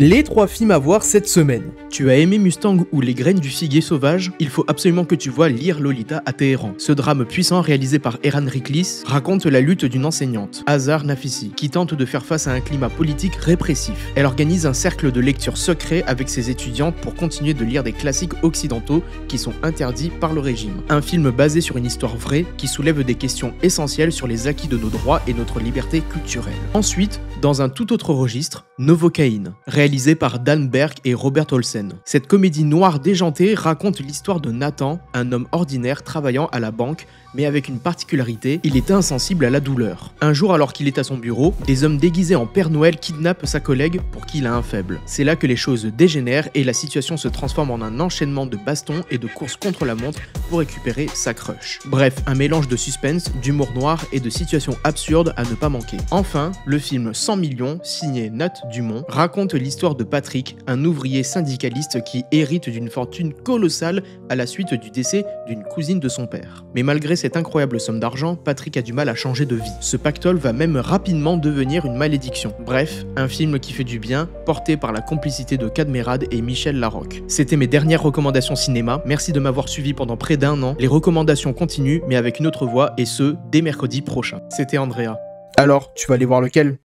Les 3 films à voir cette semaine. Tu as aimé Mustang ou Les graines du figuier sauvage? Il faut absolument que tu vois Lire Lolita à Téhéran. Ce drame puissant réalisé par Eran Riklis raconte la lutte d'une enseignante, Azar Nafisi, qui tente de faire face à un climat politique répressif. Elle organise un cercle de lecture secret avec ses étudiantes pour continuer de lire des classiques occidentaux qui sont interdits par le régime. Un film basé sur une histoire vraie qui soulève des questions essentielles sur les acquis de nos droits et notre liberté culturelle. Ensuite, dans un tout autre registre, Novocaine, réalisé par Dan Berg et Robert Olsen. Cette comédie noire déjantée raconte l'histoire de Nathan, un homme ordinaire travaillant à la banque, mais avec une particularité, il est insensible à la douleur. Un jour, alors qu'il est à son bureau, des hommes déguisés en Père Noël kidnappent sa collègue pour qui il a un faible. C'est là que les choses dégénèrent et la situation se transforme en un enchaînement de bastons et de courses contre la montre pour récupérer sa crush. Bref, un mélange de suspense, d'humour noir et de situations absurdes à ne pas manquer. Enfin, le film 100 millions, signé Nat Dumont, raconte l'histoire de Patrick, un ouvrier syndicaliste qui hérite d'une fortune colossale à la suite du décès d'une cousine de son père. Mais malgré cette incroyable somme d'argent, Patrick a du mal à changer de vie. Ce pactole va même rapidement devenir une malédiction. Bref, un film qui fait du bien, porté par la complicité de Cadmerade et Michel Larocque. C'était mes dernières recommandations cinéma, merci de m'avoir suivi pendant près d'1 an. Les recommandations continuent, mais avec une autre voix, et ce, dès mercredi prochain. C'était Andrea. Alors, tu vas aller voir lequel ?